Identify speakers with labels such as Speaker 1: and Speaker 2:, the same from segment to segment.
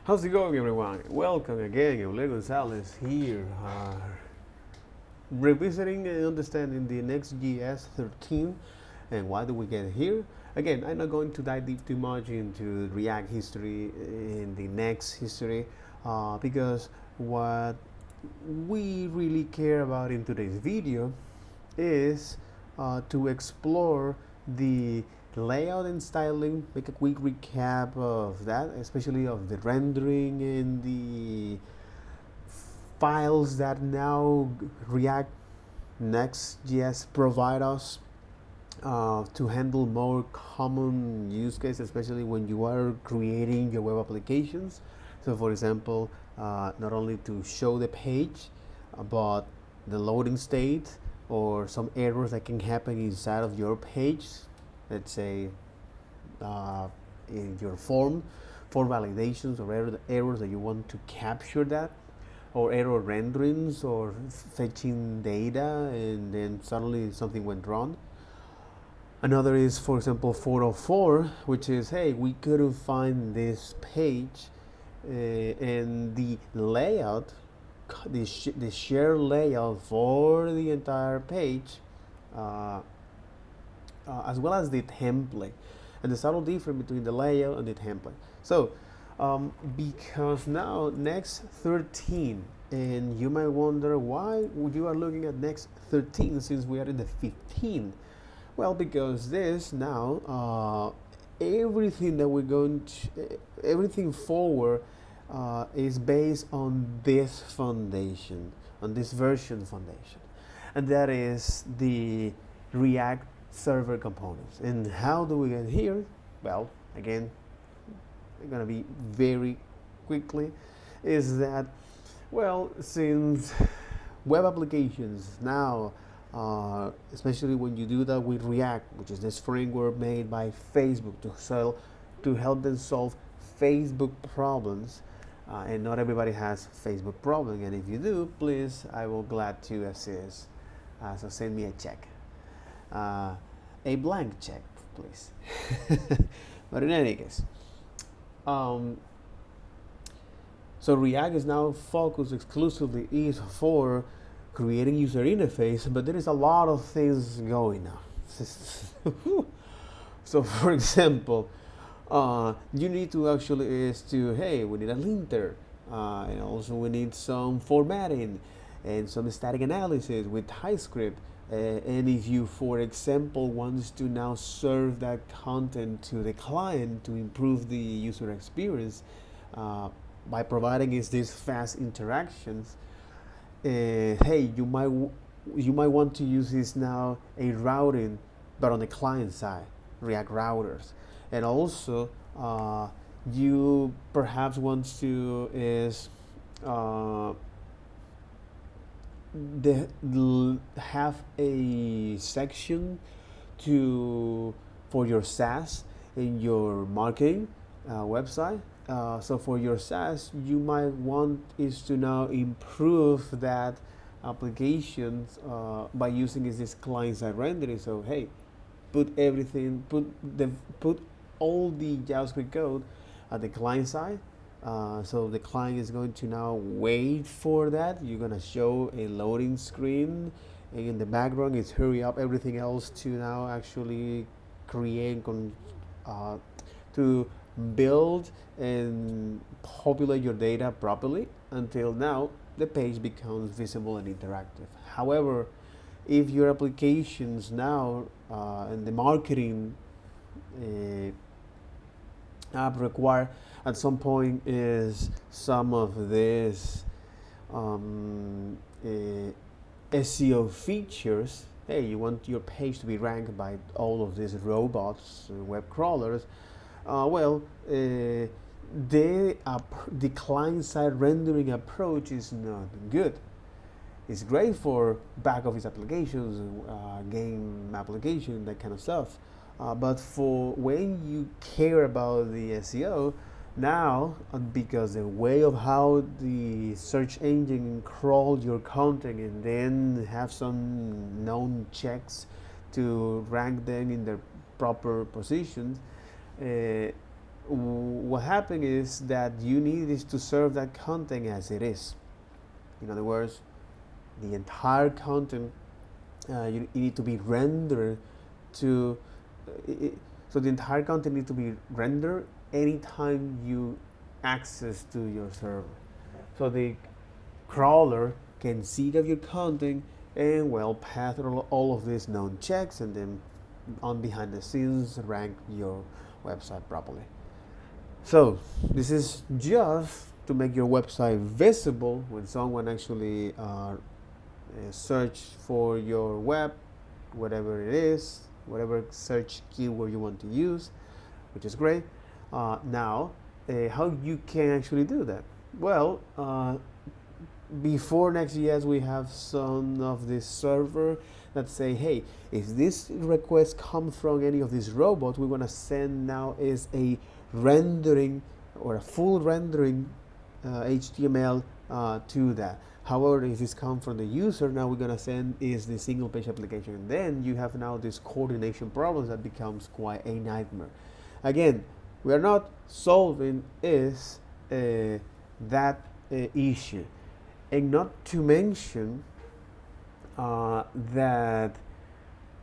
Speaker 1: How's it going, everyone? Welcome again, Eulé Gonzalez here, revisiting and understanding the Next.js 13 and why do we get here. Again, I'm not going to dive deep too much into React history and the Next history because what we really care about in today's video is to explore the layout and styling, make a quick recap of that, especially of the rendering and the files that now React Next.js provide us to handle more common use cases, especially when you are creating your web applications. So for example, not only to show the page, but the loading state or some errors that can happen inside of your page, let's say in your form for validations or errors that you want to capture that, or error renderings or fetching data and then suddenly something went wrong. Another is, for example, 404, which is, hey, we couldn't find this page and the layout, the shared layout for the entire page, as well as the template, and the subtle difference between the layout and the template. So, because now Next 13, and you might wonder why you are looking at Next 13 since we are in the 15. Well, because this now, everything that we're going to, everything forward is based on this foundation, on this version foundation, and that is the React server components. And how do we get here? Well, again, I'm gonna be very quickly, is that, well, since web applications now, especially when you do that with React, which is this framework made by Facebook to help them solve Facebook problems, and not everybody has Facebook problem, and if you do, please, I will glad to assist. So send me a check, a blank check, please. But in any case, so React is now focused exclusively is for creating user interface, but there is a lot of things going on. So for example, you need to actually hey, we need a linter, and also we need some formatting and some static analysis with TypeScript. And if you, for example, wants to now serve that content to the client to improve the user experience by providing these fast interactions, hey, you might want to use this now a routing, but on the client side, React routers, and also you perhaps want to have a section for your SaaS in your marketing website. So for your SaaS, you might want is to now improve that applications by using this client-side rendering. So hey, put all the JavaScript code at the client side. So the client is going to now wait for that. You're gonna show a loading screen, and in the background it's hurry up everything else to now actually create to build and populate your data properly until now the page becomes visible and interactive. However, if your applications now and the marketing app require at some point is some of this SEO features, hey, you want your page to be ranked by all of these robots, web crawlers, the client-side rendering approach is not good. It's great for back office applications, game application, that kind of stuff. But for when you care about the SEO, now, because the way of how the search engine crawl your content and then have some known checks to rank them in their proper positions, what happened is that you need is to serve that content as it is. In other words, the entire content you need to be rendered to so the entire content needs to be rendered anytime you access to your server. So the crawler can see that your content and well pass through all of these known checks and then on behind the scenes rank your website properly. So this is just to make your website visible when someone actually search for your web, whatever it is, whatever search keyword you want to use, which is great. Now, how you can actually do that? Well, before Next.js, we have some of this server that say, hey, if this request comes from any of these robots, we want to send now is a rendering or a full rendering HTML to that. However, if this comes from the user, now we're going to send is the single page application. And then you have now this coordination problems that becomes quite a nightmare. Again, we are not solving is that issue. And not to mention that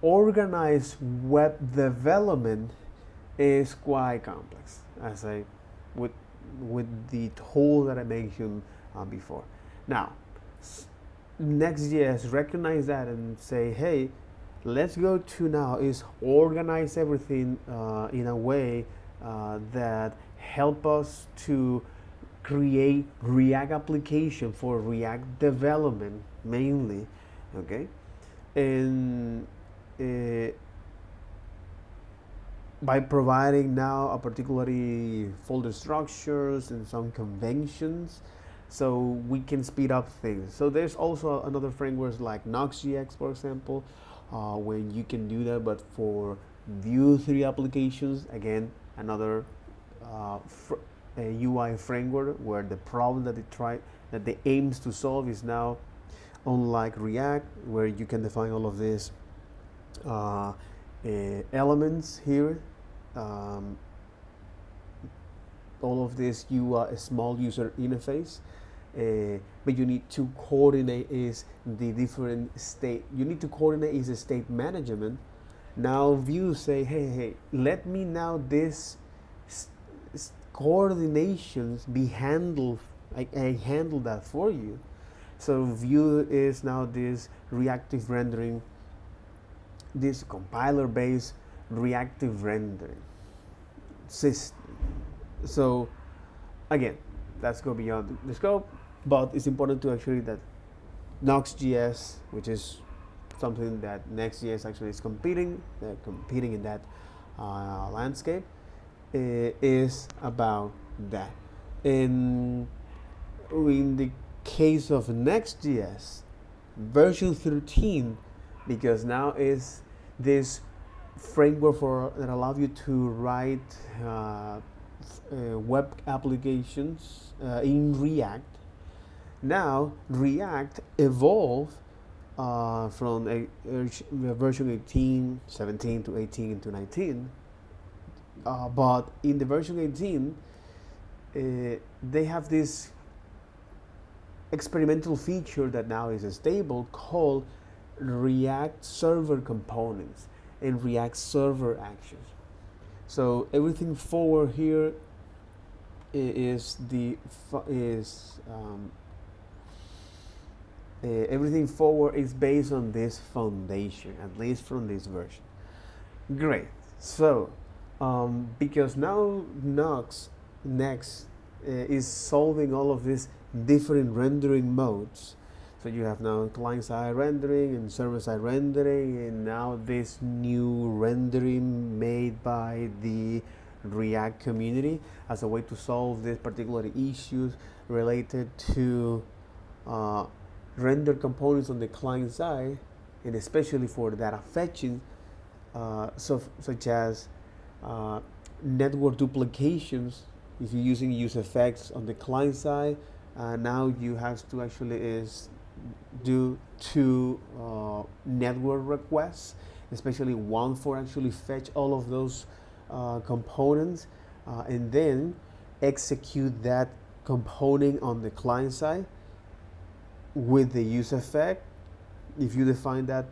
Speaker 1: organized web development is quite complex, as I with the tool that I mentioned before. Now, Next.js recognize that and say, hey, let's go to now is organize everything in a way that help us to create React application for React development mainly, okay? And by providing now a particularly folder structures and some conventions, so we can speed up things. So there's also another frameworks like Next.js, for example, when you can do that, but for Vue 3 applications, again, another a UI framework where the problem that they aims to solve is now unlike React, where you can define all of these elements here, all of this UI small user interface, but you need to coordinate is the different state. You need to coordinate is the state management. Now Vue say, hey, let me now this coordinations be handled. I handle that for you. So Vue is now this reactive rendering, this compiler-based reactive rendering system. So again, let's go beyond the scope, but it's important to actually that Next.js, which is something that Next.js actually is competing in that landscape, is about that. In the case of Next.js, version 13, because now is this framework that allows you to write web applications in React. Now React evolved from a version 18, 17 to 18 into 19. But in the version 18, they have this experimental feature that now is stable called React Server Components and React Server Actions. So everything forward here everything forward is based on this foundation, at least from this version. Great. So because now Next is solving all of these different rendering modes. So you have now client-side rendering and server-side rendering, and now this new rendering made by the React community as a way to solve these particular issues related to render components on the client side, and especially for data fetching, such as network duplications. If you're using use effects on the client side, now you have to actually do two network requests, especially one for actually fetch all of those components, and then execute that component on the client side with the use effect. If you define that,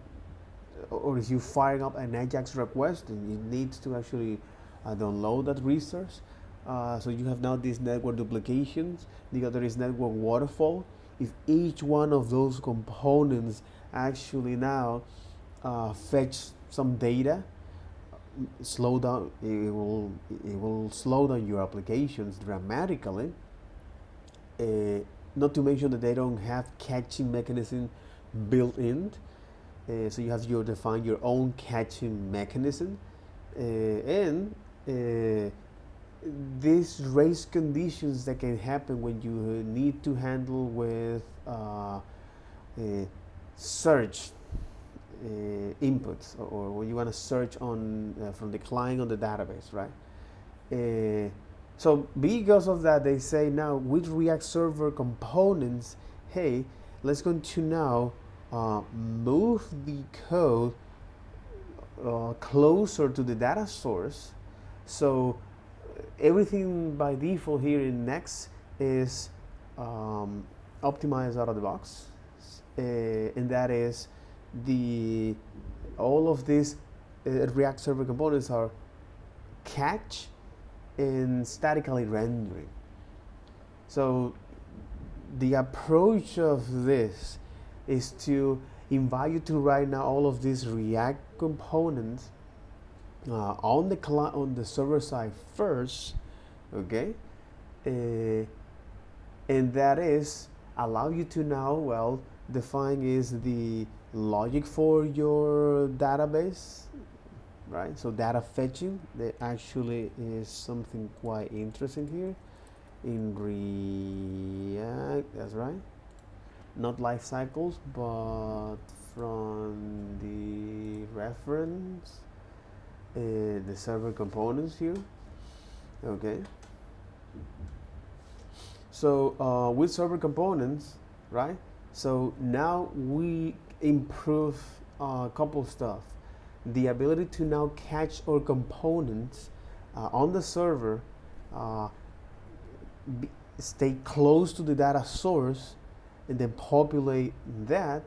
Speaker 1: or if you firing up an Ajax request, then it needs to actually download that resource. So you have now these network duplications. The other is network waterfall. If each one of those components actually now fetch some data, slow down, it will slow down your applications dramatically. Not to mention that they don't have caching mechanism built in. So you have to define your own caching mechanism, and these race conditions that can happen when you need to handle with search inputs, or when you want to search on from the client on the database, right? So because of that, they say now with React Server components, hey, let's go to now move the code closer to the data source. So everything by default here in Next is optimized out of the box, and that is all of these React Server components are catch and statically rendering. So the approach of this is to invite you to write now all of these React components on the server side first, okay, and that is allow you to now define is the logic for your database, right? So data fetching, that actually is something quite interesting here in React. That's right, not life cycles, but from the reference, the server components here. Okay. So with server components, right? So now we improve a couple stuff. The ability to now catch our components on the server, stay close to the data source, and then populate that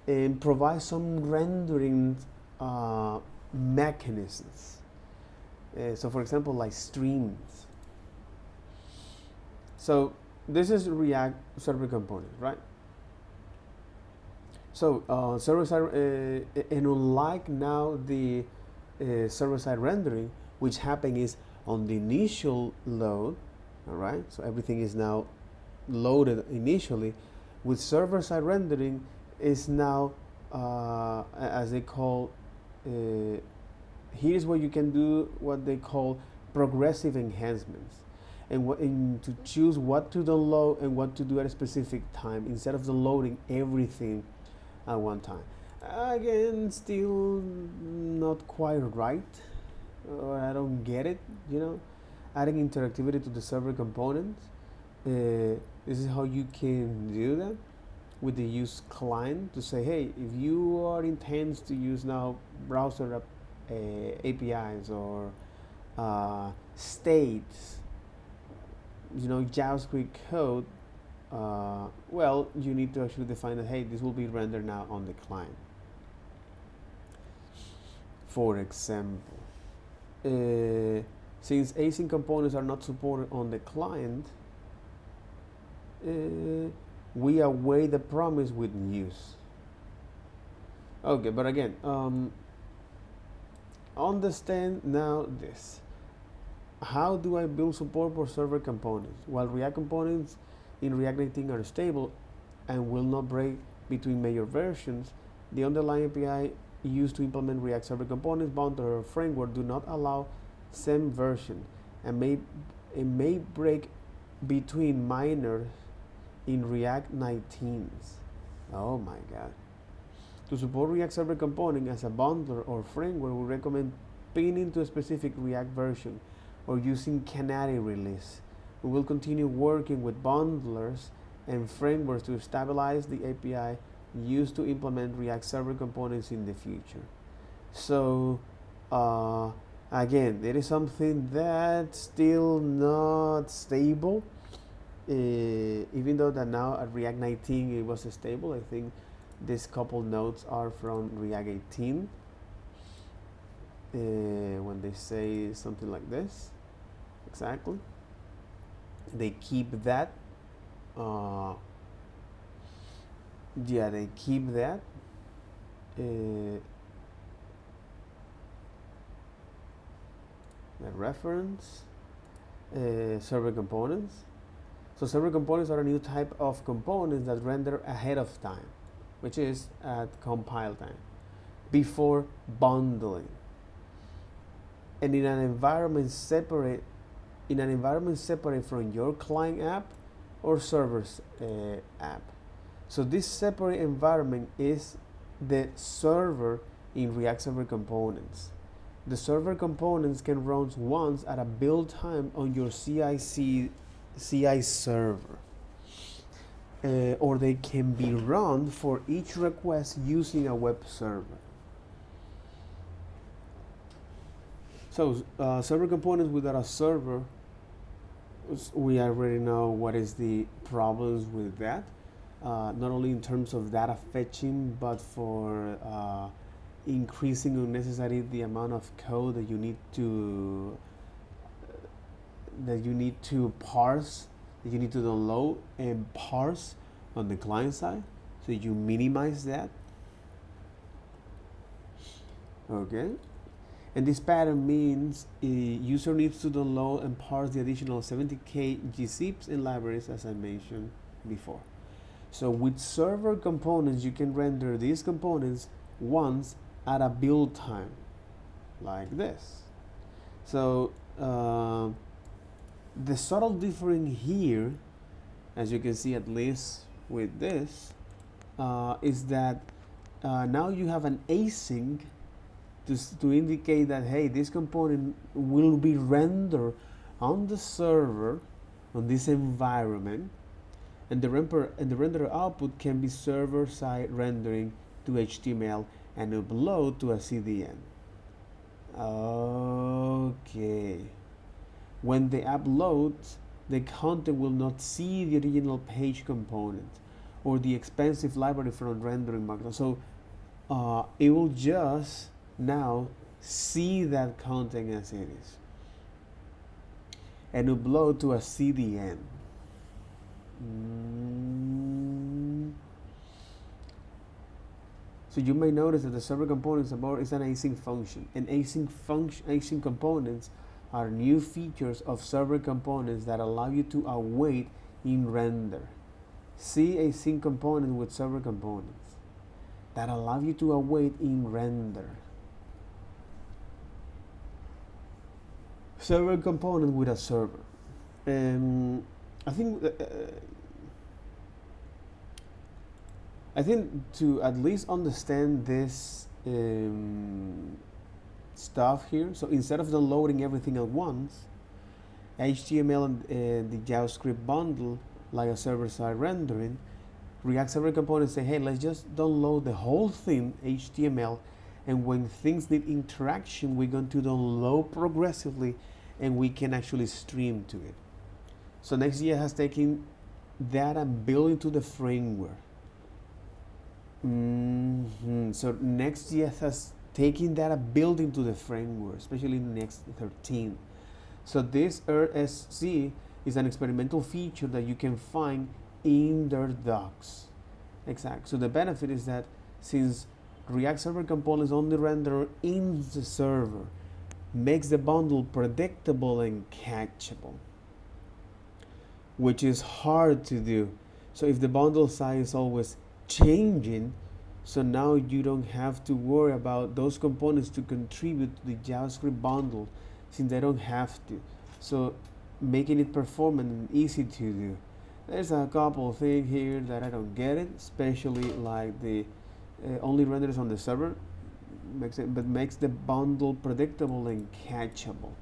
Speaker 1: and provide some rendering mechanisms. So for example, like streams. So this is React Server component, right? So server-side, and unlike now the server-side rendering, which happened is on the initial load, all right? So everything is now loaded initially. With server-side rendering is now, as they call, here's where you can do what they call progressive enhancements, and to choose what to download and what to do at a specific time instead of downloading everything at one time. Again, still not quite right, or I don't get it, adding interactivity to the server components. This is how you can do that with the use client to say, hey, if you are intends to use now browser APIs or states, JavaScript code, you need to actually define that, hey, this will be rendered now on the client. For example, since async components are not supported on the client, we await the promise with news. Okay, but again, understand now this. How do I build support for server components? While React components in React Native are stable and will not break between major versions, the underlying API used to implement React Server Components bundle or framework do not allow same version and may break between minors in React 19s. Oh my God. To support React Server Component as a bundler or framework, we recommend pinning to a specific React version or using canary release. We will continue working with bundlers and frameworks to stabilize the API used to implement React Server Components in the future. So Again, it is something that's still not stable. Even though that now at React 19 it was stable, I think these couple nodes are from React 18. When they say something like this, exactly, they keep that. Yeah, they keep that. The reference server components. So server components are a new type of components that render ahead of time, which is at compile time, before bundling. And in an environment separate from your client app or server's app. So this separate environment is the server in React Server Components. The server components can run once at a build time on your CI server. Or they can be run for each request using a web server. So server components without a server, we already know what is the problems with that. Not only in terms of data fetching, but for increasing unnecessarily the amount of code that you need to parse, that you need to download and parse on the client side. So you minimize that. Okay. And this pattern means a user needs to download and parse the additional 70k gzips and libraries, as I mentioned before. So with server components, you can render these components once at a build time, like this. So the subtle difference here, as you can see at least with this, is that now you have an async to indicate that, hey, this component will be rendered on the server, on this environment, and the render output can be server-side rendering to HTML and upload to a CDN. Okay. When the app loads, the content will not see the original page component or the expensive library from rendering markup. So it will just now see that content as it is and upload to a CDN. So you may notice that the server components is an async function, and async components are new features of server components that allow you to await in render. See async component with server components that allow you to await in render. Server component with a server. I think to at least understand this stuff here, so instead of downloading everything at once, HTML and the JavaScript bundle, like a server-side rendering, React Server Components say, hey, let's just download the whole thing, HTML, and when things need interaction, we're going to download progressively, and we can actually stream to it. So Next.js has taken that and built into the framework. So Next.js has taken that and built into the framework, especially in Next 13. So this RSC is an experimental feature that you can find in their docs. Exactly. So the benefit is that since React Server Components only render in the server, makes the bundle predictable and catchable, which is hard to do. So if the bundle size is always changing, so now you don't have to worry about those components to contribute to the JavaScript bundle, since they don't have to. So making it performant and easy to do. There's a couple of things here that I don't get it, especially like the only renders on the server, makes the bundle predictable and catchable.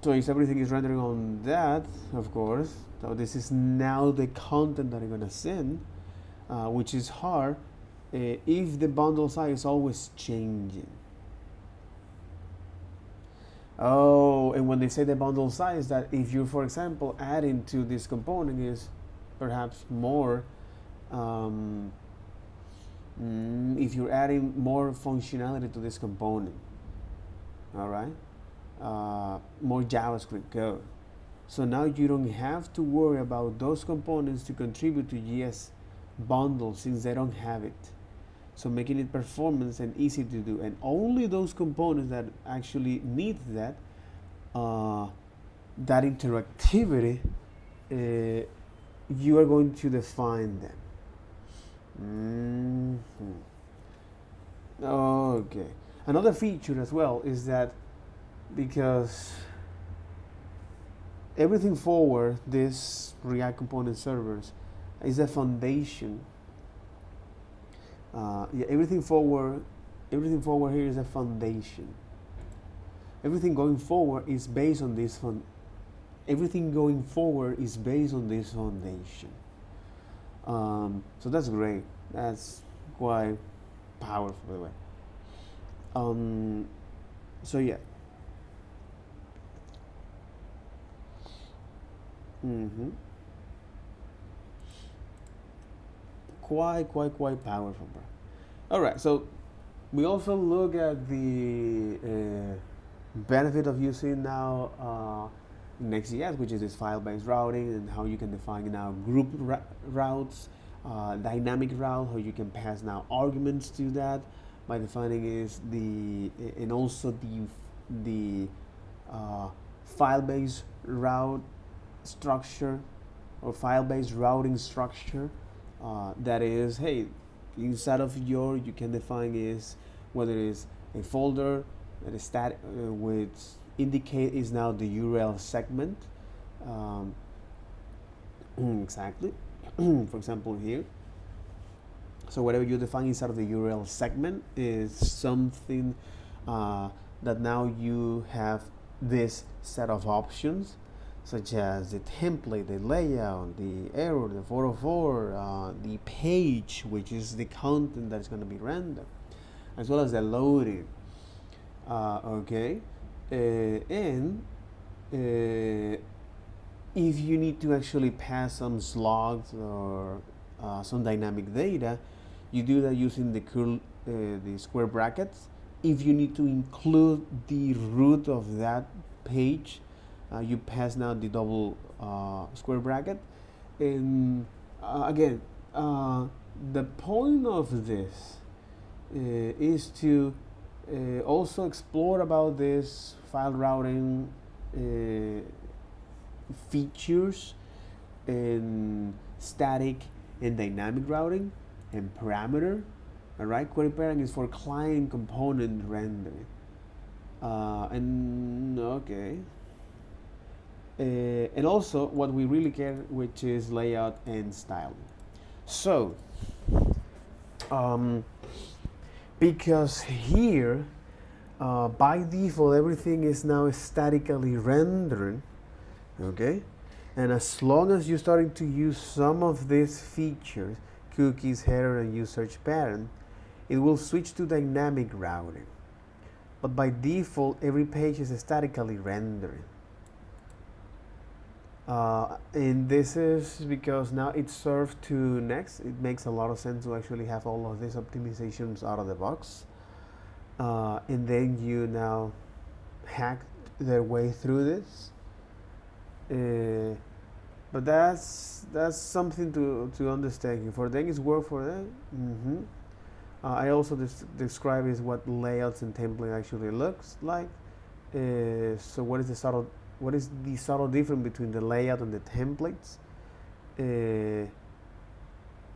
Speaker 1: So if everything is rendering on that, of course, so this is now the content that I'm gonna send, which is hard, if the bundle size is always changing. Oh, and when they say the bundle size, that if you, for example, adding to this component is perhaps more, um, if you're adding more functionality to this component, all right, more JavaScript code. So now you don't have to worry about those components to contribute to GS bundle since they don't have it. So making it performance and easy to do, and only those components that actually need that that interactivity, you are going to define them. Okay. Another feature as well is that because everything forward this React component servers is a foundation. Yeah, everything forward here is a foundation. Everything going forward is based on this everything going forward is based on this foundation. So that's great. That's quite powerful, by the way. So yeah. Quite powerful, bro. All right. So we also look at the benefit of using now Next.js, which is this file-based routing, and how you can define now group routes, dynamic route, how you can pass now arguments to that by defining is and also the file-based route structure or file-based routing structure. That is, hey, inside of you can define is whether it's a folder that is static, which indicate is now the URL segment. Exactly. For example, here. So whatever you define inside of the URL segment is something that now you have this set of options, such as the template, the layout, the error, the 404, the page, which is the content that's going to be rendered, as well as the loading. Okay, and if you need to actually pass some slogs or some dynamic data, you do that using the square brackets. If you need to include the root of that page, you pass now the double square bracket. And again, the point of this is to also explore about this file routing features and static and dynamic routing and parameter. All right, query pairing is for client component rendering. And okay. And also what we really care, which is layout and styling. So, because here, by default, everything is now statically rendered, okay? And as long as you're starting to use some of these features, cookies, header, and use search pattern, it will switch to dynamic routing. But by default, every page is statically rendered. And this is because now it's served to Next. It makes a lot of sense to actually have all of these optimizations out of the box. And then you now hack their way through this. But that's something to understand. For them, it's work for them. I also describe is what layouts and template actually looks like. So what is the subtle difference between the layout and the templates?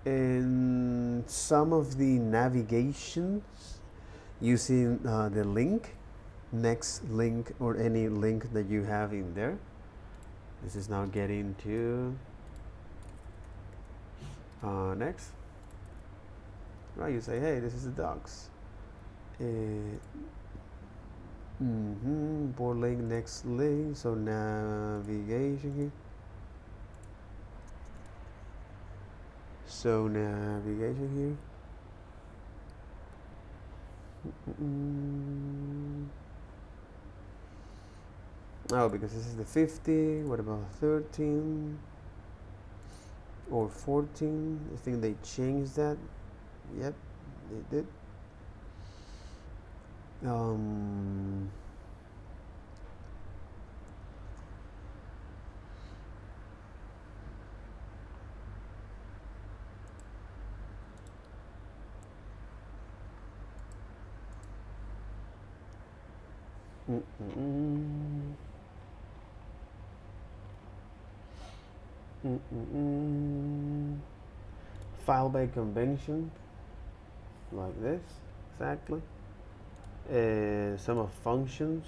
Speaker 1: And some of the navigations using the link, next link, or any link that you have in there. This is now getting to next. Right, you say, hey, this is the docs. Import link, next link. So navigation here. So navigation here. Oh, because this is the 50. What about 13 or 14? I think they changed that. Yep, they did. Um, mm, mm, mm. File by convention, like this, exactly. Some of functions,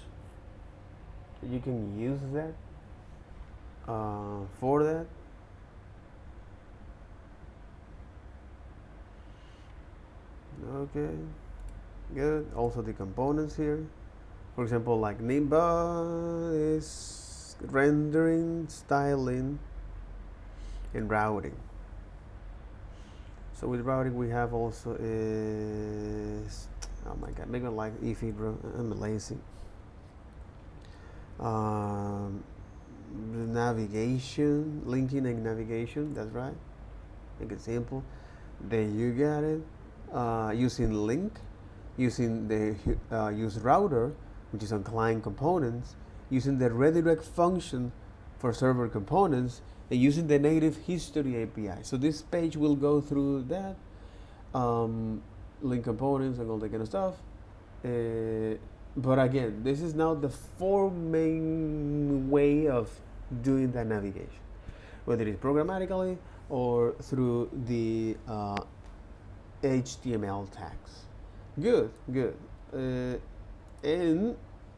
Speaker 1: you can use that for that. Okay, good. Also the components here. For example, like Nimba is rendering, styling, and routing. So with routing, we have also is, oh my god, make it like iffy, bro. I'm lazy. Um, the navigation, linking and navigation. That's right. Make it simple. Then you got it. Using link, using the use router, which is on client components, using the redirect function for server components, and using the native history API. So this page will go through that, link components and all that kind of stuff. But again, this is now the four main way of doing that navigation, whether it's programmatically or through the HTML tags. Good, good. And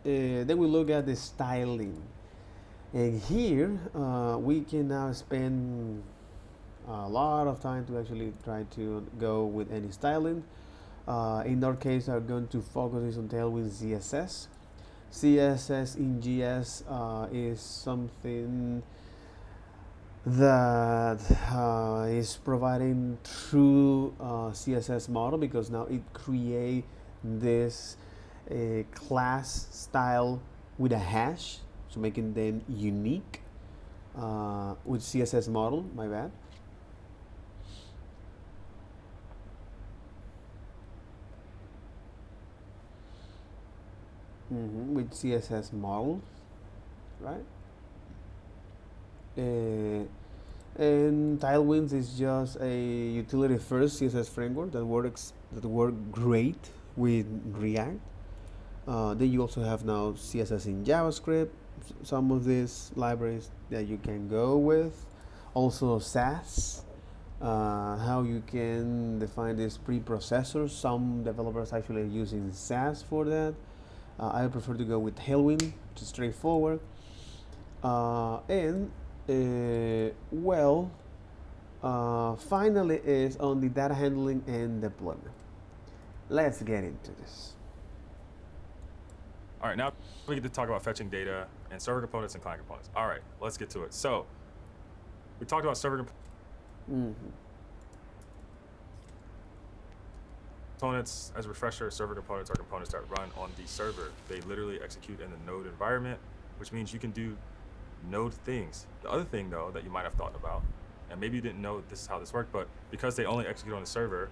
Speaker 1: then we look at the styling. And here we can now spend a lot of time to actually try to go with any styling. In our case, I'm going to focus on Tailwind CSS. CSS in GS is something that is providing true CSS model, because now it create this class style with a hash, so making them unique with CSS model. My bad. With CSS model, right? And Tailwinds is just a utility first CSS framework that work great with React. Then you also have now CSS in JavaScript, some of these libraries that you can go with. Also Sass, how you can define these preprocessors. Some developers actually are using Sass for that. I prefer to go with Tailwind, which is straightforward. And finally is on the data handling and deployment. Let's get into this.
Speaker 2: All right, now we get to talk about fetching data and server components and client components. All right, let's get to it. So we talked about server components. As a refresher, server components are components that run on the server. They literally execute in the node environment, which means you can do node things. The other thing, though, that you might have thought about, and maybe you didn't know this is how this worked, but because they only execute on the server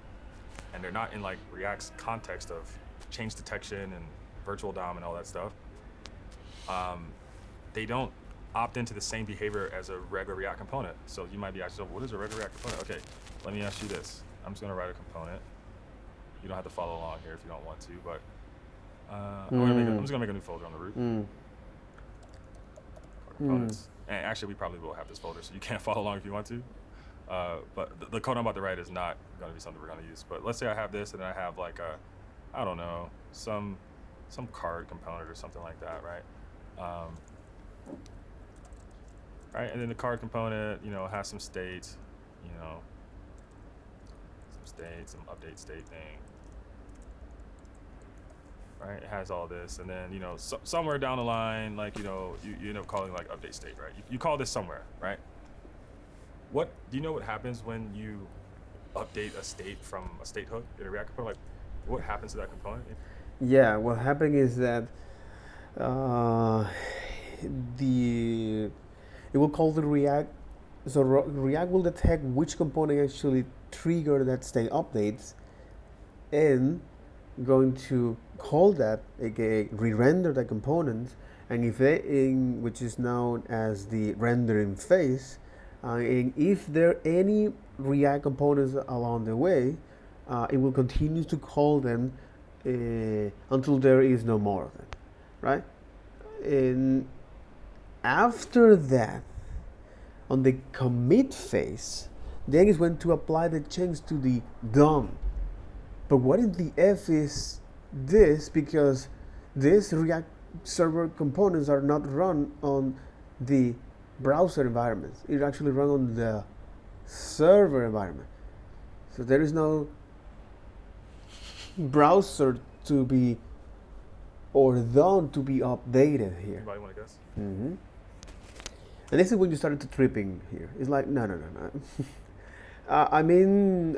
Speaker 2: and they're not in like React's context of change detection and virtual DOM and all that stuff, they don't opt into the same behavior as a regular React component. So you might be asking, what is a regular React component? Okay, let me ask you this. I'm just gonna write a component. You don't have to follow along here if you don't want to, but I'm just gonna make a new folder on the root. Components. And actually, we probably will have this folder, so you can't follow along if you want to. But the code I'm about to write is not going to be something we're going to use. But let's say I have this, and then I have like a, I don't know, some card component or something like that, right? Right, and then the card component, has some state, some state, some update state thing. Right, it has all this, and then somewhere down the line, like you end up calling like update state, right? You call this somewhere, right? What do you know what happens when you update a state from a state hook in a React component? Like, what happens to that component?
Speaker 1: Yeah, what happened is that the it will call the React. So React will detect which component actually trigger that state updates, and going to call that, aka re-render that component, and if they in which is known as the rendering phase, and if there are any React components along the way, it will continue to call them until there is no more of them, right? And after that, on the commit phase, then is when to apply the change to the DOM. But what if the F is this? Because these React server components are not run on the browser environment. It actually run on the server environment. So there is no browser to be or DOM to be updated here.
Speaker 2: Anybody want to guess?
Speaker 1: Mm-hmm. And this is when you started to tripping here. It's like, no. I mean,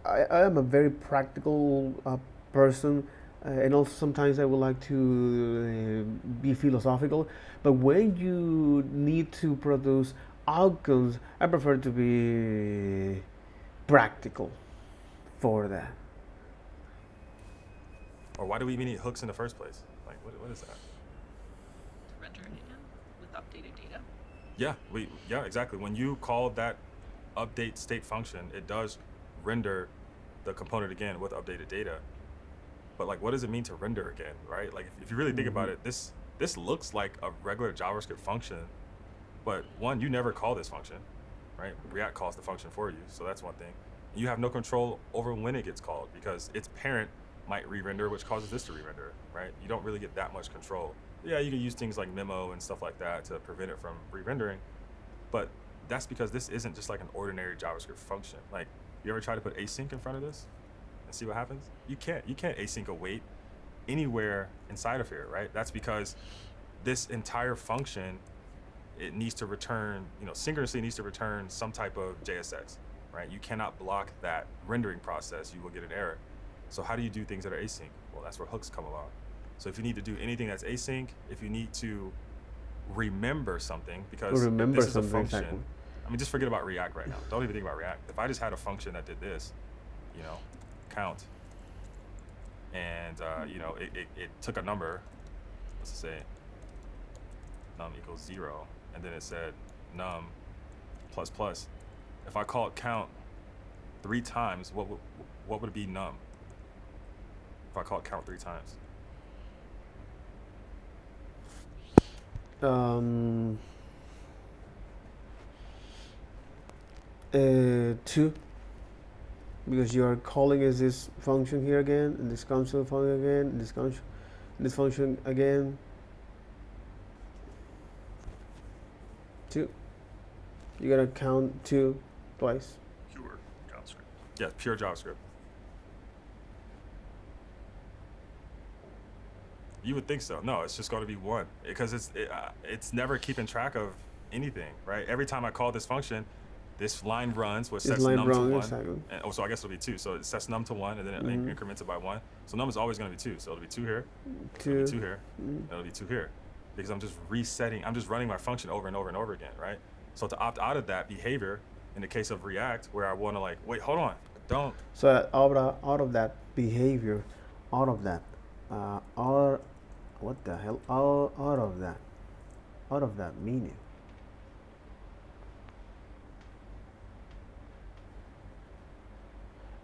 Speaker 1: I am a very practical person, and also sometimes I would like to be philosophical. But when you need to produce outcomes, I prefer to be practical for that.
Speaker 2: Or why do we even need hooks in the first place? Like, what is that?
Speaker 3: To render it in with updated data.
Speaker 2: Yeah, exactly. When you call that update state function, it does render the component again with updated data. But like, what does it mean to render again, right? Like, if you really think about it, this looks like a regular JavaScript function, but one, you never call this function, right? React calls the function for you, so that's one thing. You have no control over when it gets called because its parent might re-render, which causes this to re-render, right? You don't really get that much control. Yeah, you can use things like memo and stuff like that to prevent it from re-rendering, but that's because this isn't just like an ordinary JavaScript function. Like, you ever try to put async in front of this and see what happens? You can't async await anywhere inside of here, right? That's because this entire function, it needs to return, synchronously needs to return some type of JSX, right? You cannot block that rendering process. You will get an error. So how do you do things that are async? Well, that's where hooks come along. So if you need to do anything that's async, if you need to remember something, because if this is a function, exactly. I mean, just forget about React right now. Don't even think about React. If I just had a function that did this, count, and it took a number, let's say num equals 0, and then it said num plus plus. If I call it count 3 times, what would be num? If I call it count 3 times.
Speaker 1: 2, because you are calling as this function here again, and this function again, and this function again. 2. You gotta count 2 twice.
Speaker 2: Pure JavaScript. Yeah, pure JavaScript. You would think so. No, it's just going to be 1 because it's never keeping track of anything, right? Every time I call this function, this line runs, which sets num to 1. Exactly. And, so I guess it'll be 2. So it sets num to 1, and then it increments it by 1. So num is always going to be 2. So it'll be 2 here, 2 it'll be 2 here, and it'll be 2 here, because I'm just resetting. I'm just running my function over and over and over again, right? So to opt out of that behavior, in the case of React, where I want to wait, hold on, don't.
Speaker 1: So out of that behavior, out of that, what the hell? Out of that meaning.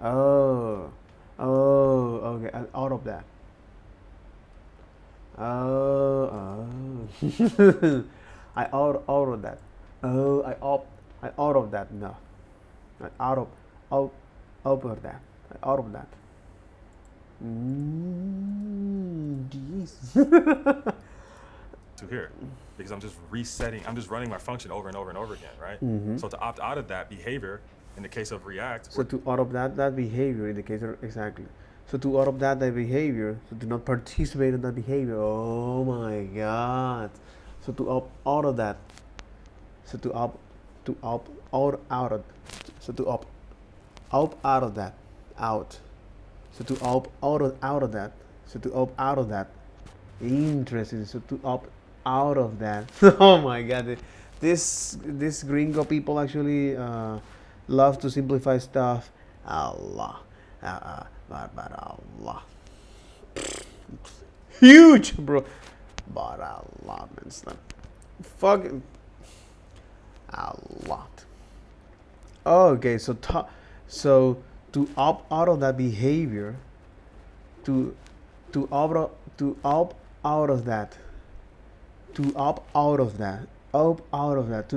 Speaker 1: Oh, okay. Out of that. I out of that. I out of that. No, out of that. Out of that. Jeez.
Speaker 2: To here, because I'm just resetting. I'm just running my function over and over and over again, right? So to opt out of that behavior, in the case of React.
Speaker 1: So to out of that behavior, in the case of, exactly. So to out of that behavior, so to not participate in that behavior. Oh my God. So to opt out of that. So to opt out of. So to opt out of that. Out. So to opt out of that. So to opt out of that. Interesting. So to opt out of that. Oh my god, this gringo people actually love to simplify stuff. Allah, but Allah, huge, bro. But Allah, man, it's not fucking a lot. Okay, so to opt out of that behavior, to opt out of that, to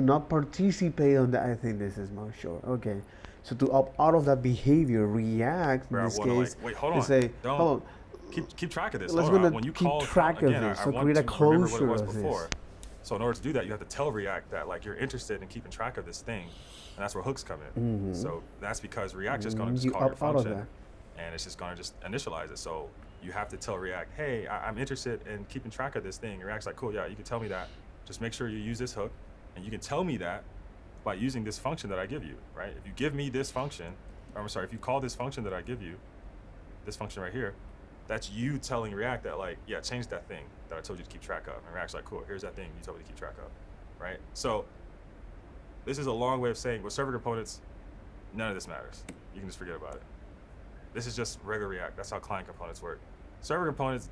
Speaker 1: not participate on that. I think this is more sure. Okay, so to opt out of that behavior, React in
Speaker 2: Where I
Speaker 1: this
Speaker 2: want to
Speaker 1: case,
Speaker 2: wait, hold
Speaker 1: to
Speaker 2: on,
Speaker 1: say,
Speaker 2: don't
Speaker 1: hold
Speaker 2: keep track of this.
Speaker 1: on, let's
Speaker 2: Hold on.
Speaker 1: gonna
Speaker 2: When you
Speaker 1: keep
Speaker 2: call
Speaker 1: track of
Speaker 2: again,
Speaker 1: this.
Speaker 2: I
Speaker 1: So
Speaker 2: wanted
Speaker 1: create a
Speaker 2: to remember what it
Speaker 1: closure
Speaker 2: was
Speaker 1: of
Speaker 2: before.
Speaker 1: this.
Speaker 2: So in order to do that, you have to tell React that like you're interested in keeping track of this thing, and that's where hooks come in. So that's because React is going to just
Speaker 1: You
Speaker 2: call your
Speaker 1: opt out of
Speaker 2: function,
Speaker 1: that.
Speaker 2: and it's just going to just initialize it. So you have to tell React, hey, I'm interested in keeping track of this thing. And React's like, cool, yeah, you can tell me that. Just make sure you use this hook, and you can tell me that by using this function that I give you, right? If you give me this function, or I'm sorry, if you call this function that I give you, this function right here, that's you telling React that like, yeah, change that thing that I told you to keep track of. And React's like, cool, here's that thing you told me to keep track of, right? So this is a long way of saying with server components, none of this matters. You can just forget about it. This is just regular React. That's how client components work. Server components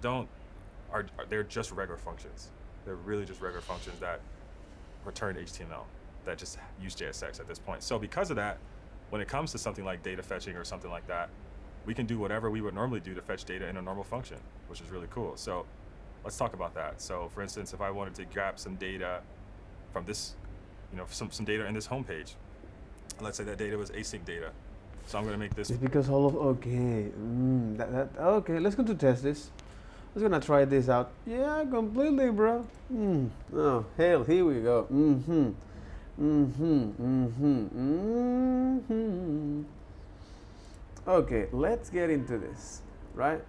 Speaker 2: they're just regular functions. They're really just regular functions that return HTML, that just use JSX at this point. So because of that, when it comes to something like data fetching or something like that, we can do whatever we would normally do to fetch data in a normal function, which is really cool. So let's talk about that. So for instance, if I wanted to grab some data from this, some data in this homepage, let's say that data was async data. So I'm going to make this.
Speaker 1: It's because all of okay. Okay. Let's go to test this. Let's gonna try this out. Yeah, completely, bro. Oh hell, here we go. Okay, let's get into this, right?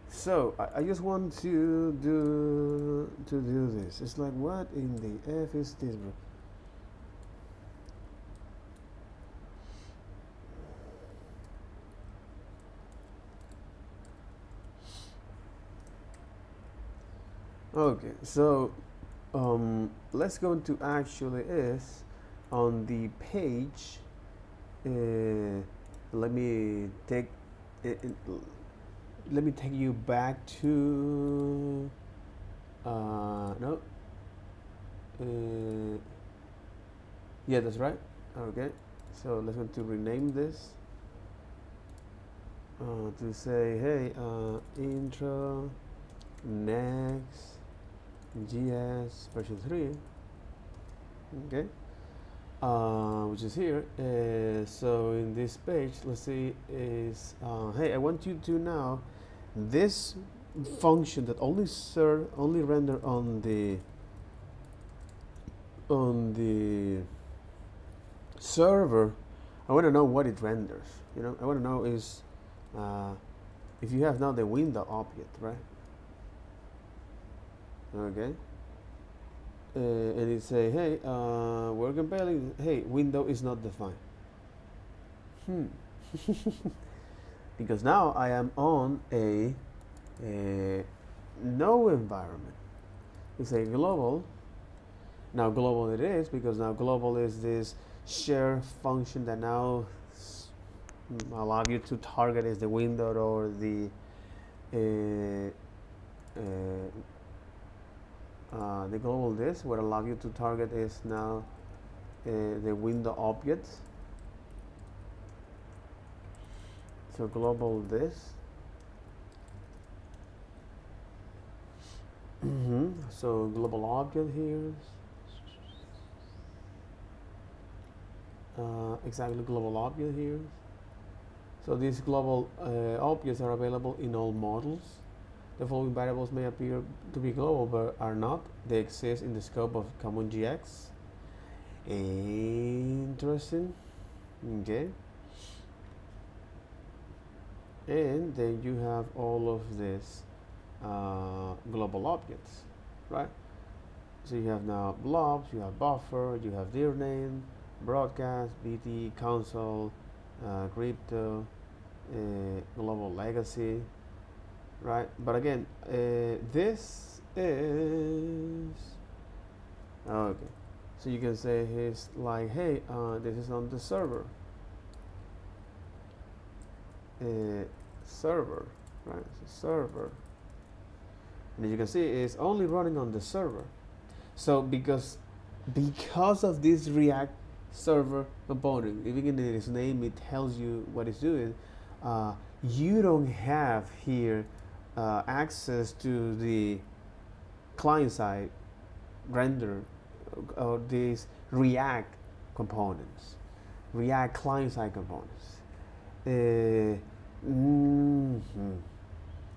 Speaker 1: So I just want to do this. It's like, what in the F is this, bro? Okay, so let's go to actually is on the page. Let me take let me take you back to no. Yeah, that's right. Okay, so let's go to rename this to say, hey, intro Next.js version 3, okay, which is here. So in this page, let's see, is hey, I want you to now this function that only render on the server. I want to know what it renders. I want to know is if you have now the window object, right? Okay, and it say, hey, we're compiling. Hey, window is not defined. Because now I am on a no environment. It's a global. Now global it is, because now global is this share function that now allow you to target is the window or the global this, what allow you to target is now the window object. So global this. So global object here. Exactly, global object here. So these global objects are available in all models. The following variables may appear to be global but are not. They exist in the scope of CommonJS. Interesting. Okay. And then you have all of these global objects, right? So you have now blobs, you have buffer, you have dir name, broadcast, BT, console, crypto, global legacy, right? But again, this is okay. So you can say it's like, hey, this is on the server. Server, right? So server, and as you can see, it's only running on the server. So because of this React server component, even in its name, it tells you what it's doing. You don't have here access to the client side render or these React components, React client side components. Mm-hmm.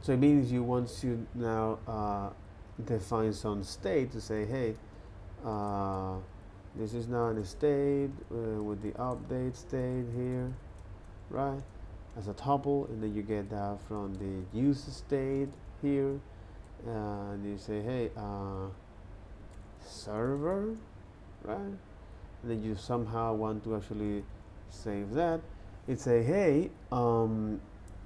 Speaker 1: So it means you want to now define some state to say, hey, this is now in a state with the update state here, right? As a tuple, and then you get that from the use state here, and you say, hey, server, right? And then you somehow want to actually save that. It say, hey,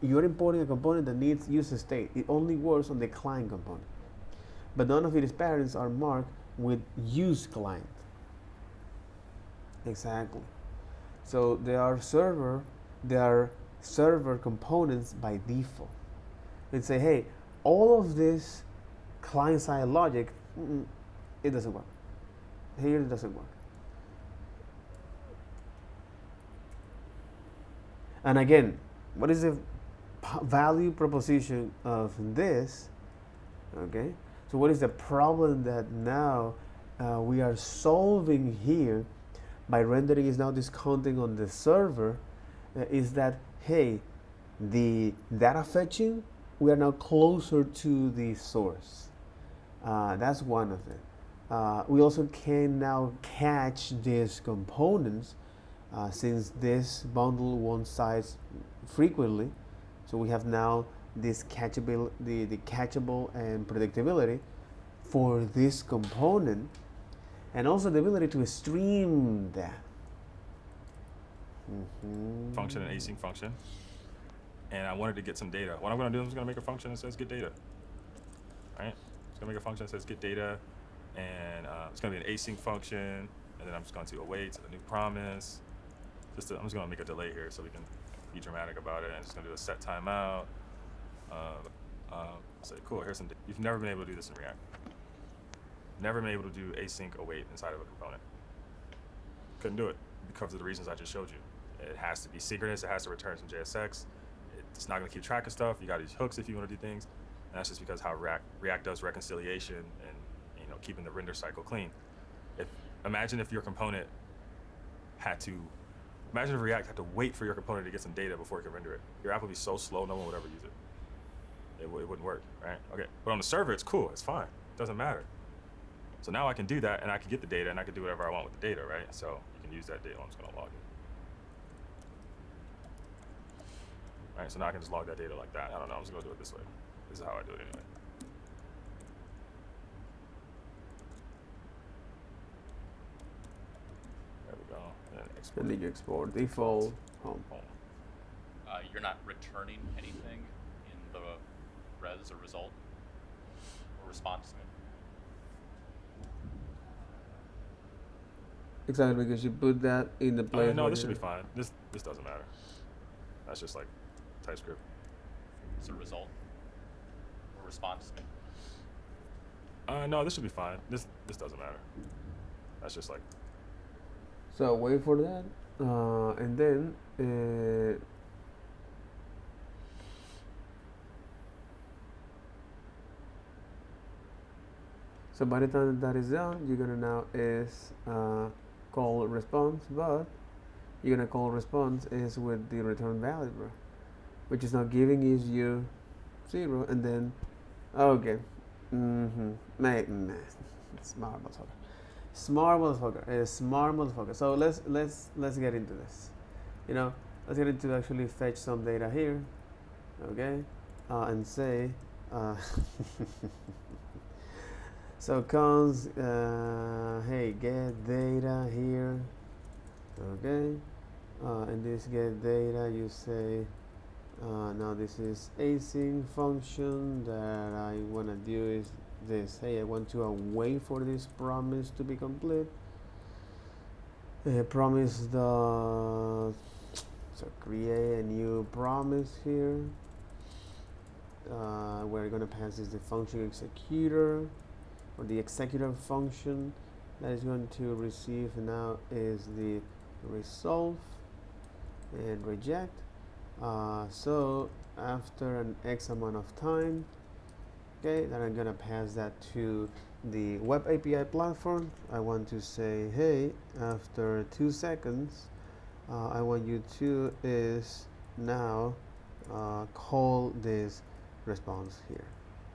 Speaker 1: you're importing a component that needs use state. It only works on the client component, but none of its parents are marked with use client. Exactly. So there are server components by default. And say, hey, all of this client side logic, it doesn't work. Here it doesn't work. And again, what is the value proposition of this? Okay, so what is the problem that now we are solving here by rendering is now discounting on the server? Is that, hey, the data fetching, we are now closer to the source. That's one of them. We also can now catch these components since this bundle won't size frequently. So we have now this catchable, the catchable and predictability for this component, and also the ability to stream that.
Speaker 2: Function and async function. And I wanted to get some data. What I'm going to do is I'm going to make a function that says get data. Right? It's going to make a function that says get data, and it's going to be an async function, and then I'm just going to await a new promise. I'm just going to make a delay here so we can be dramatic about it. And just going to do a set timeout. Say, cool, here's some data. You've never been able to do this in React. Never been able to do async await inside of a component. Couldn't do it because of the reasons I just showed you. It has to be synchronous. It has to return some JSX. It's not going to keep track of stuff. You got these hooks if you want to do things. And that's just because how React does reconciliation and keeping the render cycle clean. Imagine if your component imagine if React had to wait for your component to get some data before it could render it. Your app would be so slow, no one would ever use it. It wouldn't work, right? Okay, but on the server, it's cool. It's fine. It doesn't matter. So now I can do that, and I can get the data, and I can do whatever I want with the data, right? So you can use that data. I'm just going to log it. All right, so now I can just log that data like that. I don't know. I'm just going to do it this way. This is how I do it anyway. There we go.
Speaker 1: And then you export default home.
Speaker 4: You're not returning anything in the res or result or response.
Speaker 1: Exactly, because you put that in the place.
Speaker 2: No, this should be fine. This doesn't matter. That's just like TypeScript.
Speaker 4: It's a result or response.
Speaker 2: No, this should be fine. This doesn't matter. That's just like.
Speaker 1: So wait for that, and then so by the time that is done, you're gonna now is call response, but you're gonna call response is with the return value, bro, which is now giving is you 0, and then okay, mate, smart motherfucker, smart motherfucker. So let's get into this. Let's get into actually fetch some data here, okay, and say. So cons, hey, get data here, okay, and this get data, you say, now this is async function that I want to do is this. Hey, I want to wait for this promise to be complete. Promise the, so create a new promise here. We're going to pass this the function executor, or the executor function that is going to receive now is the resolve and reject. So after an X amount of time, okay, then I'm gonna pass that to the web API platform. I want to say, hey, after 2 seconds, I want you to is now call this response here,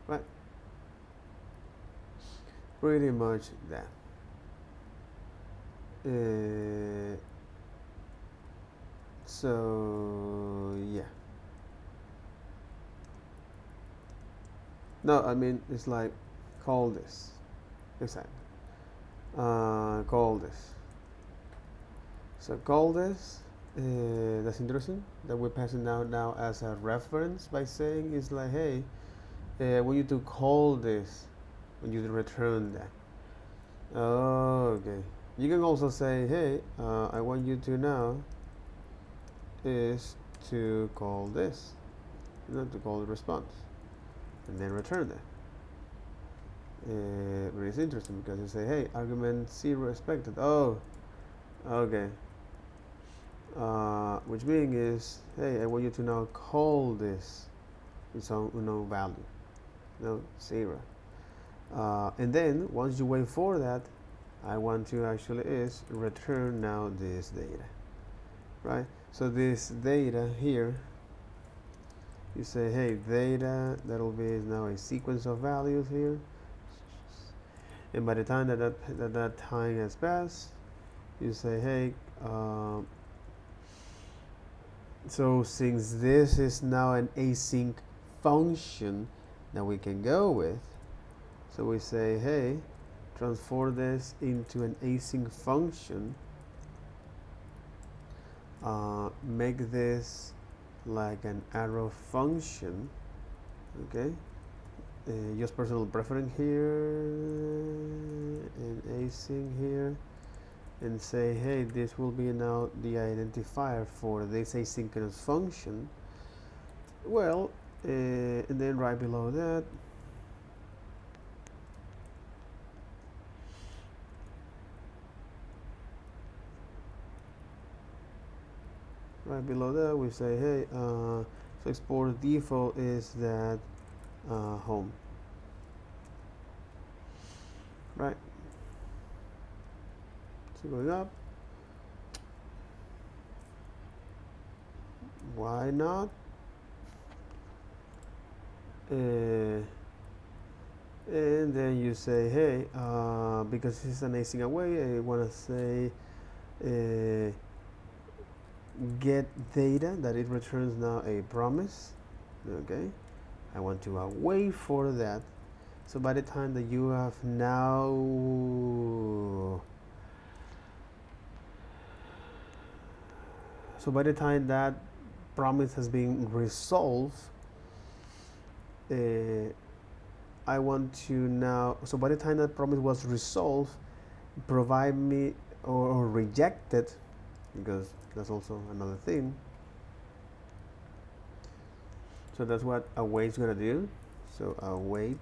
Speaker 1: right? Pretty much that. So yeah. No, I mean it's like call this. Exactly. Call this. So call this. That's interesting that we're passing now as a reference by saying it's like, hey, I want you to call this when you return that. Okay. You can also say, hey, I want you to now is to call this, to call the response, and then return that. But it's interesting because you say, hey, argument 0 expected. Oh, okay. Which means is, hey, I want you to now call this with some unknown value, no 0. And then once you wait for that, I want to actually is return now this data, right? So this data here, you say, hey, data, that'll be now a sequence of values here. And by the time that time has passed, you say, hey, so since this is now an async function that we can go with, so we say, hey, transform this into an async function, make this like an arrow function, okay? Just personal preference here and async here, and say, hey, this will be now the identifier for this asynchronous function. Well, and then right below that, we say, hey, so export default is that home, right? So going up, why not? And then you say, hey, because this is an async away, I want to say get data that it returns now a promise, okay? I want to wait for that. So by the time that you have now by the time that promise has been resolved, I want to now, so by the time that promise was resolved, provide me or reject it, because that's also another thing. So that's what await is going to do. So await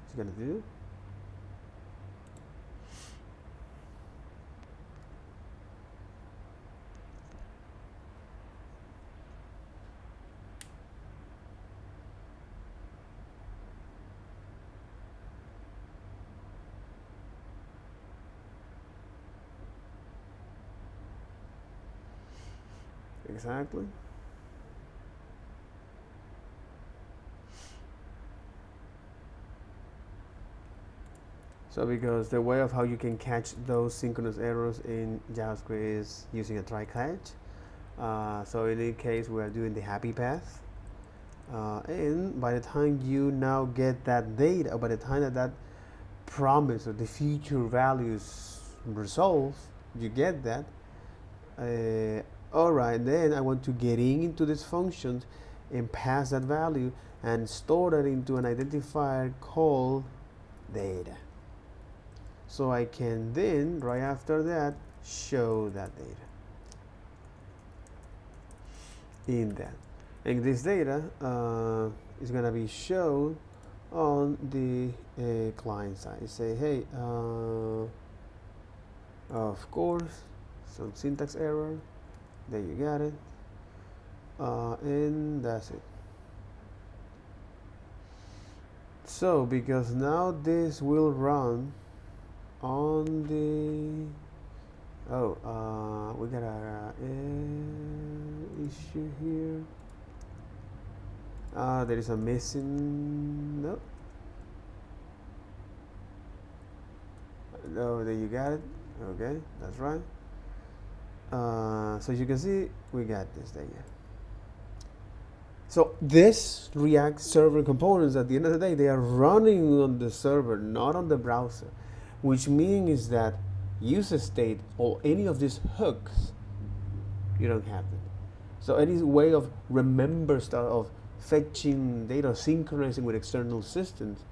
Speaker 1: is going to do. Exactly. So because the way of how you can catch those synchronous errors in JavaScript is using a try catch. So in this case, we are doing the happy path. And by the time you now get that data, or by the time that promise or the future values resolve, you get that. All right, then I want to get into this function and pass that value and store that into an identifier called data. So I can then, right after that, show that data in that. And this data is going to be shown on the client side. You say, hey, of course, some syntax error. There you got it. And that's it. So, because now this will run on the we got a issue here. There is a missing. No. Oh, there you got it. Okay, that's right. So as you can see, we got this data. So this React server components, at the end of the day, they are running on the server, not on the browser, which means that user state or any of these hooks, you don't have them. So any way of remember stuff, of fetching data, synchronizing with external systems,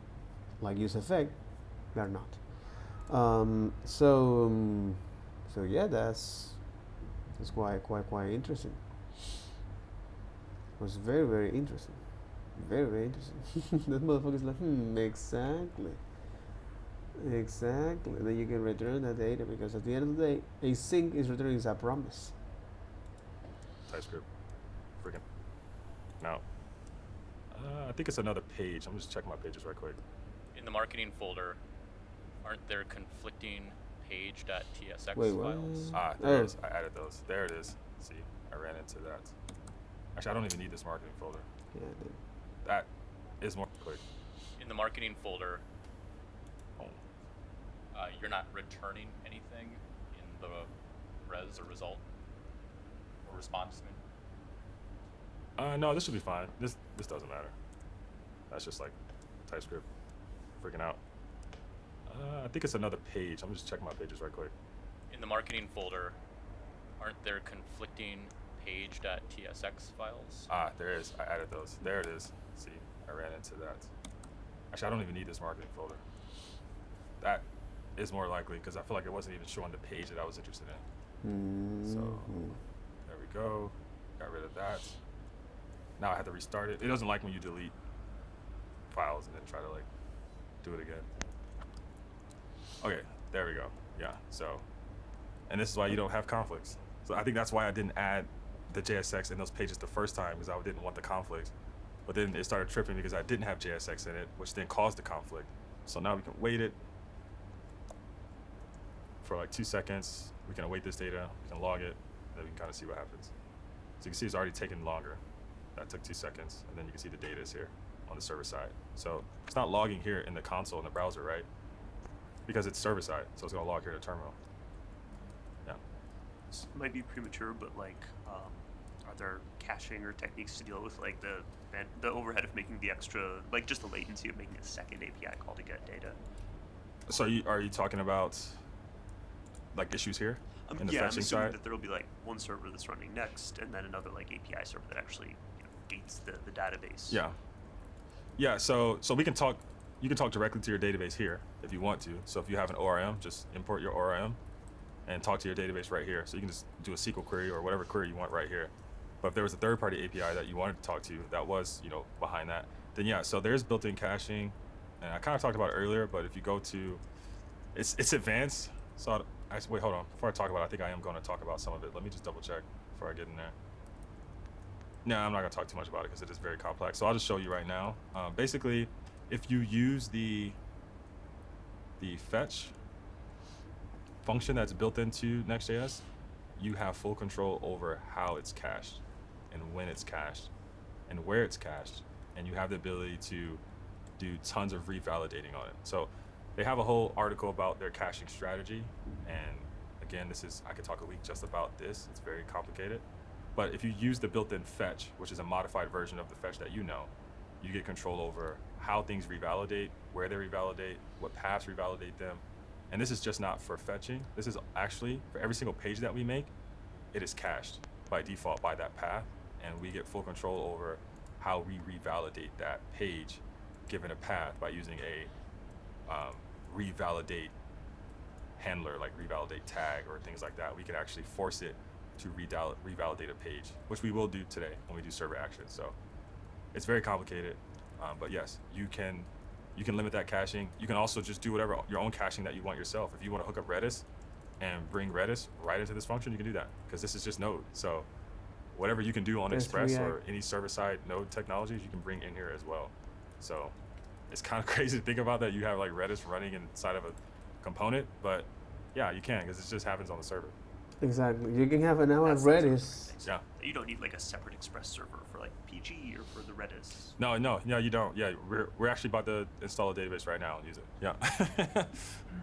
Speaker 1: like useEffect, they're not. So yeah, that's quite interesting. It was very interesting. Very interesting. That motherfucker's like, exactly. Then you can return that data, because at the end of the day, a sync is returning a promise.
Speaker 2: TypeScript. Freaking. Now, I think it's another page. I'm just checking my pages right quick.
Speaker 4: In the marketing folder, aren't there conflicting page.tsx
Speaker 1: Wait, what?
Speaker 4: files?
Speaker 2: There it is. I added those. There it is. See, I ran into that. Actually, I don't even need this marketing folder.
Speaker 1: Yeah,
Speaker 2: That is more quick.
Speaker 4: In the marketing folder,
Speaker 2: Oh.
Speaker 4: you're not returning anything in the res or result or response.
Speaker 2: No, this should be fine. This doesn't matter. That's just like TypeScript freaking out. I think it's another page. I'm just checking my pages right quick.
Speaker 4: In the marketing folder, aren't there conflicting page.tsx files?
Speaker 2: There is. I added those. There it is. See, I ran into that. Actually, I don't even need this marketing folder. That is more likely, because I feel like it wasn't even showing the page that I was interested in. So there we go. Got rid of that. Now I have to restart it. It doesn't like when you delete files and then try to like do it again. Okay, there we go. Yeah, so, and this is why you don't have conflicts. So I think that's why I didn't add the JSX in those pages the first time, because I didn't want the conflicts. But then it started tripping because I didn't have JSX in it, which then caused the conflict. So now we can wait it for like 2 seconds. We can await this data, we can log it, and then we can kind of see what happens. So you can see it's already taken longer. That took 2 seconds, and then you can see the data is here on the server side. So it's not logging here in the console in the browser, right? Because it's server side, so it's gonna log here in the terminal. Yeah.
Speaker 5: This might be premature, but like, are there caching or techniques to deal with like the overhead of making the extra, like just the latency of making a second API call to get data?
Speaker 2: So are you talking about like issues here in the
Speaker 5: Yeah, I'm
Speaker 2: fetching
Speaker 5: assuming
Speaker 2: side?
Speaker 5: that there will be like one server that's running Next, and then another like API server that actually gates the database.
Speaker 2: Yeah. Yeah. So we can talk. You can talk directly to your database here if you want to. So if you have an ORM, just import your ORM and talk to your database right here. So you can just do a SQL query or whatever query you want right here. But if there was a third-party API that you wanted to talk to that was, behind that, then yeah. So there's built-in caching, and I kind of talked about it earlier. But if you go to, it's advanced. So wait, hold on. Before I talk about it, I think I am going to talk about some of it. Let me just double check before I get in there. No, I'm not going to talk too much about it because it is very complex. So I'll just show you right now. Basically, if you use the fetch function that's built into Next.js, you have full control over how it's cached and when it's cached and where it's cached, and you have the ability to do tons of revalidating on it. So they have a whole article about their caching strategy, and again, I could talk a week just about this. It's very complicated. But if you use the built-in fetch, which is a modified version of the fetch that you get control over how things revalidate, where they revalidate, what paths revalidate them. And this is just not for fetching. This is actually for every single page that we make, it is cached by default by that path, and we get full control over how we revalidate that page given a path by using revalidate handler, like revalidate tag or things like that. We can actually force it to revalidate a page, which we will do today when we do server actions. So it's very complicated, but yes, you can limit that caching. You can also just do whatever your own caching that you want yourself. If you want to hook up Redis and bring Redis right into this function, you can do that, because this is just Node. So whatever you can do on
Speaker 1: That's
Speaker 2: Express or
Speaker 1: React.
Speaker 2: any server-side Node technologies, you can bring in here as well. So it's kind of crazy to think about that you have like Redis running inside of a component, but yeah, you can, because it just happens on the server.
Speaker 1: Exactly. You can have an hour
Speaker 5: That's the sort of
Speaker 1: Redis.
Speaker 5: things.
Speaker 2: Yeah.
Speaker 5: You don't need like a separate Express server for like PG or for the Redis.
Speaker 2: No, you don't. Yeah, we're actually about to install a database right now and use it. Yeah.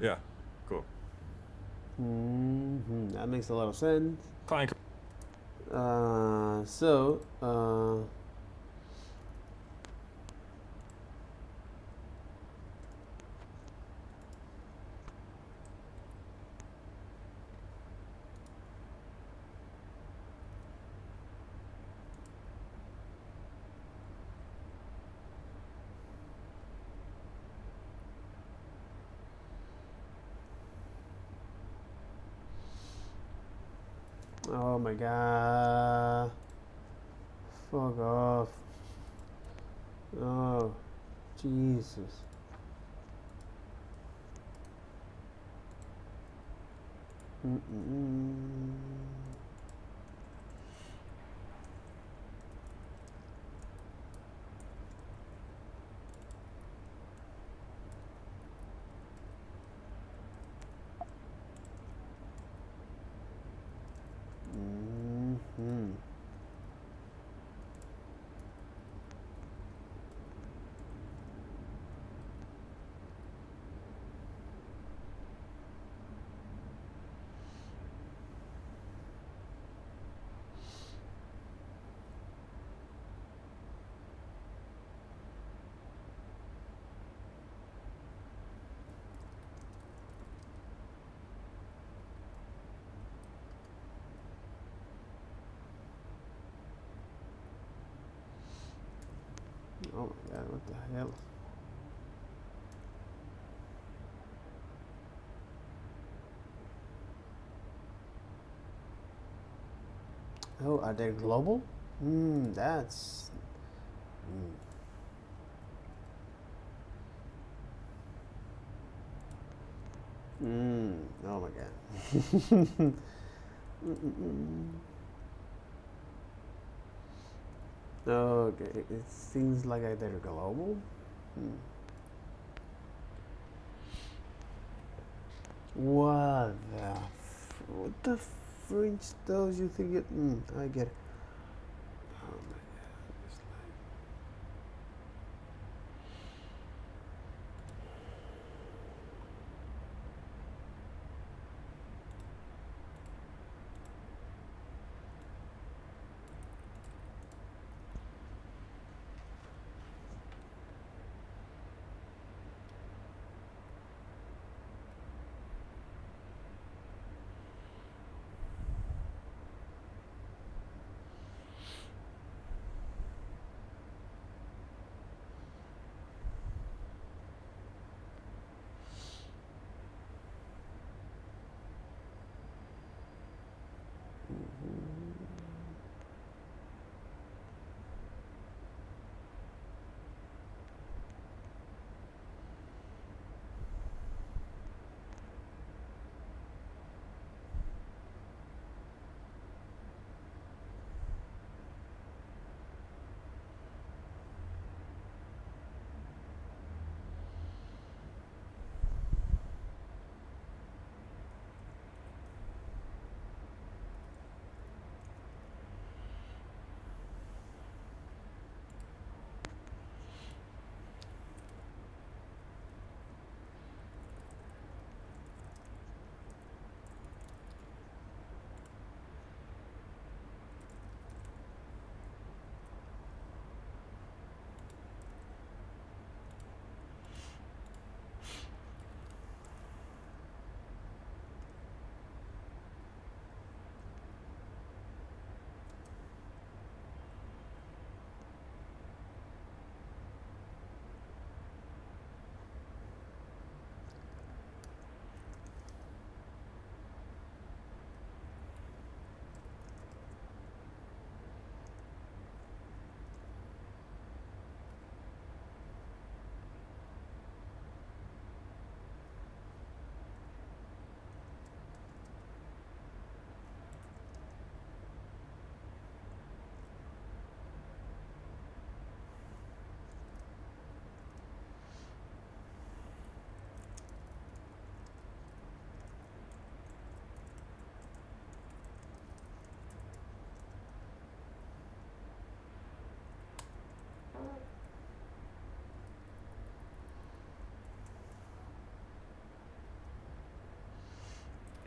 Speaker 2: Yeah. Cool.
Speaker 1: That makes a lot of sense.
Speaker 2: Client.
Speaker 1: So, oh my god. Fuck off. Oh, Jesus. Mm-mm. Mm-hmm. Oh my god, what the hell? Oh, are they global? That's. Oh my god. Okay, it seems like they're global. What the French does you think it? I get it. Oh my god, it's like.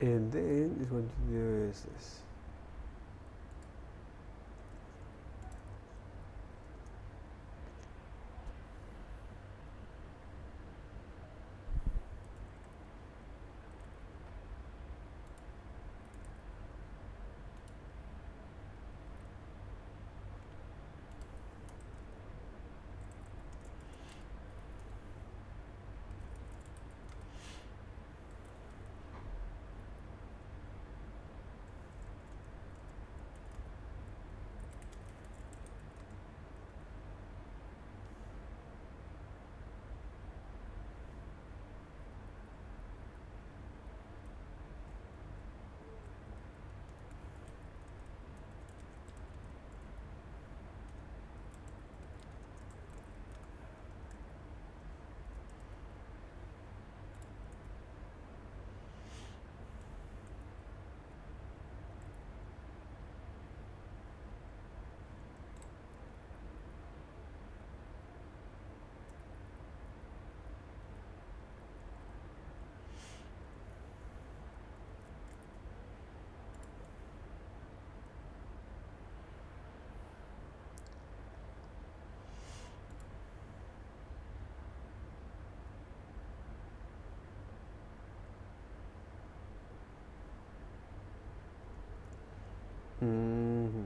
Speaker 1: And then it's going to do is this.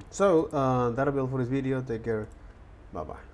Speaker 1: So that'll be all for this video. Take care. Bye bye.